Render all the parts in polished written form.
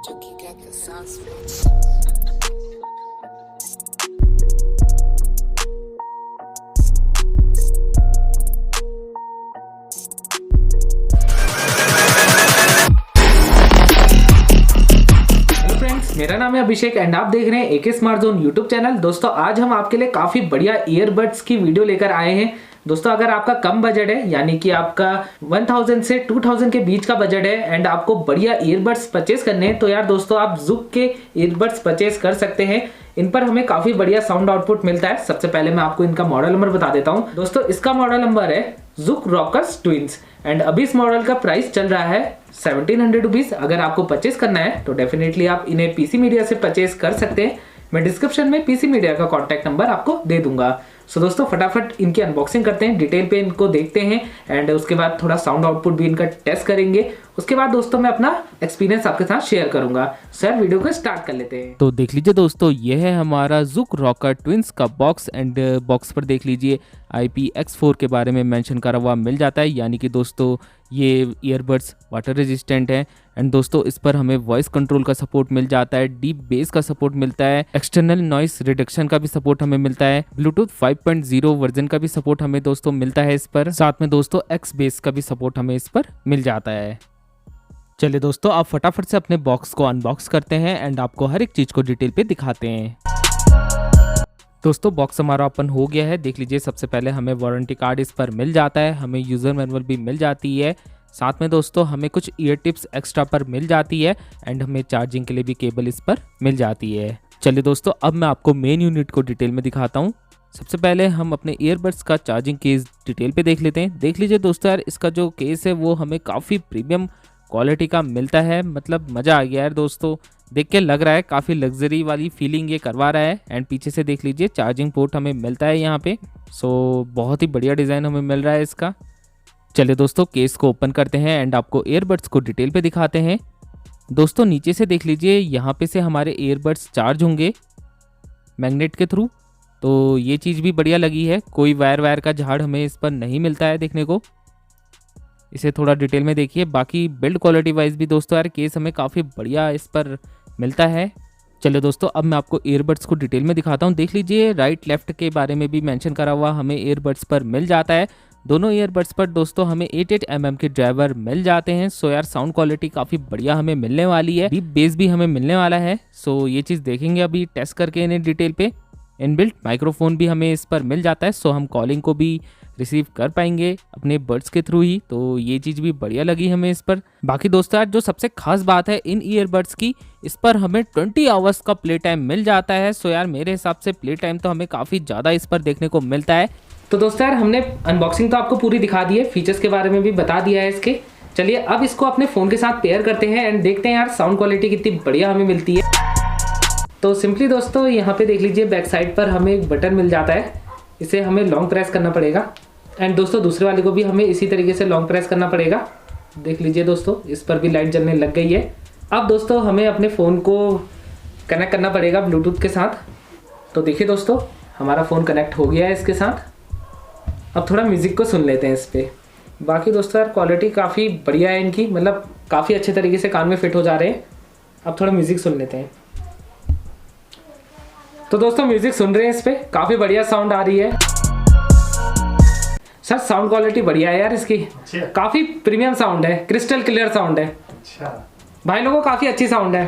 Junkie got the sauce, bitch. मेरा नाम है अभिषेक एंड आप देख रहे हैं एके स्मार्ट जोन यूट्यूब चैनल। दोस्तों आज हम आपके लिए काफी बढ़िया ईयरबड्स की वीडियो लेकर आए हैं। दोस्तों अगर आपका कम बजट है यानी कि आपका 1000 से 2000 के बीच का बजट है एंड आपको बढ़िया ईयरबड्स परचेस करने हैं तो यार दोस्तों आप ज़ूक के ईयरबड्स परचेस कर सकते हैं। इन पर हमें काफी बढ़िया साउंड आउटपुट मिलता है। सबसे पहले मैं आपको इनका मॉडल नंबर बता देता हूँ। दोस्तों इसका मॉडल नंबर है ज़ूक रॉकर्स ट्विंस एंड अभी इस मॉडल का प्राइस चल रहा है 1700 रुपीज। अगर आपको परचेस करना है तो डेफिनेटली आप इन्हें पीसी मीडिया से परचेस कर सकते हैं। मैं डिस्क्रिप्शन में पीसी मीडिया का कॉन्टैक्ट नंबर आपको दे दूंगा। सो दोस्तों फटाफट इनकी अनबॉक्सिंग करते हैं, डिटेल पे इनको देखते हैं एंड उसके बाद थोड़ा साउंड आउटपुट भी इनका टेस्ट करेंगे। उसके बाद दोस्तों मैं अपना एक्सपीरियंस आपके साथ शेयर करूंगा। सर वीडियो को स्टार्ट कर लेते हैं। तो देख लीजिए दोस्तों ये है हमारा ज़ूक रॉकर ट्विंस का बॉक्स एंड बॉक्स पर देख लीजिए IPX4 के बारे में मेंशन करा हुआ मिल जाता है, यानी कि दोस्तों ये ईयरबड्स वाटर रेजिस्टेंट है एंड दोस्तों इस पर हमें वॉइस कंट्रोल का सपोर्ट मिल जाता है, डीप बेस का सपोर्ट मिलता है, एक्सटर्नल नॉइस रिडक्शन का भी सपोर्ट हमें मिलता है, ब्लूटूथ 5.0 वर्जन का भी सपोर्ट हमें दोस्तों मिलता है इस पर, साथ में दोस्तों एक्स बेस का भी सपोर्ट हमें इस पर मिल जाता है। चलिए दोस्तों आप फटाफट से अपने बॉक्स को अनबॉक्स करते हैं एंड आपको हर एक चीज को डिटेल पे दिखाते हैं। दोस्तों बॉक्स हमारा ओपन हो गया है। देख लीजिए सबसे पहले हमें वारंटी कार्ड इस पर मिल जाता है, हमें यूजर मैनुअल भी मिल जाती है, साथ में दोस्तों हमें कुछ ईयर टिप्स एक्स्ट्रा पर मिल जाती है एंड हमें चार्जिंग के लिए भी केबल इस पर मिल जाती है। चलिए दोस्तों अब मैं आपको मेन यूनिट को डिटेल में दिखाता हूँ। सबसे पहले हम अपने ईयरबड्स का चार्जिंग केस डिटेल पे देख लेते हैं। देख लीजिए दोस्तों यार इसका जो केस है वो हमें काफ़ी प्रीमियम क्वालिटी का मिलता है, मतलब मज़ा आ गया यार दोस्तों, देख के लग रहा है काफ़ी लग्जरी वाली फीलिंग ये करवा रहा है। एंड पीछे से देख लीजिए चार्जिंग पोर्ट हमें मिलता है यहाँ पे। सो बहुत ही बढ़िया डिज़ाइन हमें मिल रहा है इसका। चलिए दोस्तों केस को ओपन करते हैं एंड आपको ईयरबड्स को डिटेल पे दिखाते हैं। दोस्तों नीचे से देख लीजिए यहाँ पे से हमारे ईयरबड्स चार्ज होंगे मैग्नेट के थ्रू, तो ये चीज़ भी बढ़िया लगी है। कोई वायर का झाड़ हमें इस पर नहीं मिलता है देखने को। इसे थोड़ा डिटेल में देखिए। बाकी बिल्ड क्वालिटी वाइज भी दोस्तों यार केस हमें काफ़ी बढ़िया इस पर मिलता है। चलिए दोस्तों अब मैं आपको ईयरबड्स को डिटेल में दिखाता हूँ। देख लीजिए राइट लेफ्ट के बारे में भी मेंशन करा हुआ हमें ईयरबड्स पर मिल जाता है। दोनों ईयरबड्स पर दोस्तों हमें 88 mm के ड्राइवर मिल जाते हैं। सो यार साउंड क्वालिटी काफ़ी बढ़िया हमें मिलने वाली है, डीप बेस भी हमें मिलने वाला है। सो ये चीज़ देखेंगे अभी टेस्ट करके इन्हें डिटेल पे। इनबिल्ट माइक्रोफोन भी हमें इस पर मिल जाता है, सो हम कॉलिंग को भी रिसीव कर पाएंगे अपने बड्स के थ्रू ही, तो ये चीज़ भी बढ़िया लगी हमें इस पर। बाकी दोस्तों यार जो सबसे खास बात है इन ईयरबड्स की, इस पर हमें 20 आवर्स का प्ले टाइम मिल जाता है। सो यार मेरे हिसाब से प्ले टाइम तो हमें काफ़ी ज़्यादा इस पर देखने को मिलता है। तो दोस्तों यार हमने अनबॉक्सिंग तो आपको पूरी दिखा दी है, फीचर्स के बारे में भी बता दिया है इसके। चलिए अब इसको अपने फ़ोन के साथ पेयर करते हैं एंड देखते हैं यार साउंड क्वालिटी कितनी बढ़िया हमें मिलती है। तो सिंपली दोस्तों यहाँ पे देख लीजिए बैक साइड पर हमें एक बटन मिल जाता है, इसे हमें लॉन्ग प्रेस करना पड़ेगा एंड दोस्तों दूसरे वाले को भी हमें इसी तरीके से लॉन्ग प्रेस करना पड़ेगा। देख लीजिए दोस्तों इस पर भी लाइट जलने लग गई है। अब दोस्तों हमें अपने फ़ोन को कनेक्ट करना पड़ेगा ब्लूटूथ के साथ। तो देखिए दोस्तों हमारा फ़ोन कनेक्ट हो गया है इसके साथ। अब थोड़ा म्यूज़िक को सुन लेते हैं इस पर। बाकी दोस्तों यार क्वालिटी काफ़ी बढ़िया है इनकी, मतलब काफ़ी अच्छे तरीके से कान में फिट हो जा रहे हैं। अब थोड़ा म्यूज़िक सुन लेते हैं। तो दोस्तों म्यूजिक सुन रहे हैं इस पे, काफी बढ़िया साउंड आ रही है। सर साउंड क्वालिटी बढ़िया है यार इसकी, काफी प्रीमियम साउंड है, क्रिस्टल क्लियर साउंड है। अच्छा भाई लोगों काफी अच्छी साउंड है।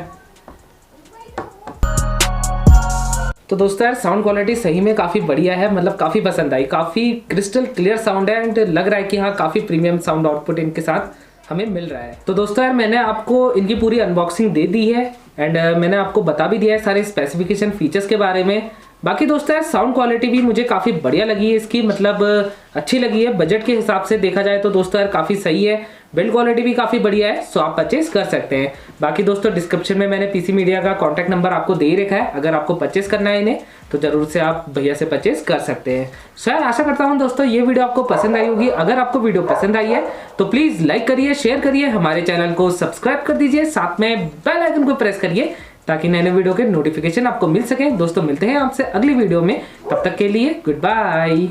तो दोस्तों यार साउंड क्वालिटी सही में काफी बढ़िया है, मतलब काफी पसंद आई, काफी क्रिस्टल क्लियर साउंड है एंड लग रहा है कि हाँ काफी प्रीमियम साउंड आउटपुट इनके साथ हमें मिल रहा है। तो दोस्तों यार मैंने आपको इनकी पूरी अनबॉक्सिंग दे दी है एंड मैंने आपको बता भी दिया है सारे स्पेसिफिकेशन फीचर्स के बारे में। बाकी दोस्तों यार साउंड क्वालिटी भी मुझे काफ़ी बढ़िया लगी है इसकी, मतलब अच्छी लगी है। बजट के हिसाब से देखा जाए तो दोस्तों यार काफ़ी सही है, बिल्ड क्वालिटी भी काफ़ी बढ़िया है, सो आप परचेस कर सकते हैं। बाकी दोस्तों डिस्क्रिप्शन में मैंने पीसी मीडिया का कॉन्टैक्ट नंबर आपको दे ही रखा है, अगर आपको परचेस करना है इन्हें तो जरूर से आप भैया से परचेस कर सकते हैं। सर आशा करता हूँ दोस्तों ये वीडियो आपको पसंद आई होगी। अगर आपको वीडियो पसंद आई है तो प्लीज़ लाइक करिए, शेयर करिए, हमारे चैनल को सब्सक्राइब कर दीजिए, साथ में बेल आइकन को प्रेस करिए ताकि नए नए वीडियो के नोटिफिकेशन आपको मिल सके। दोस्तों मिलते हैं आपसे अगली वीडियो में, तब तक के लिए गुड बाय।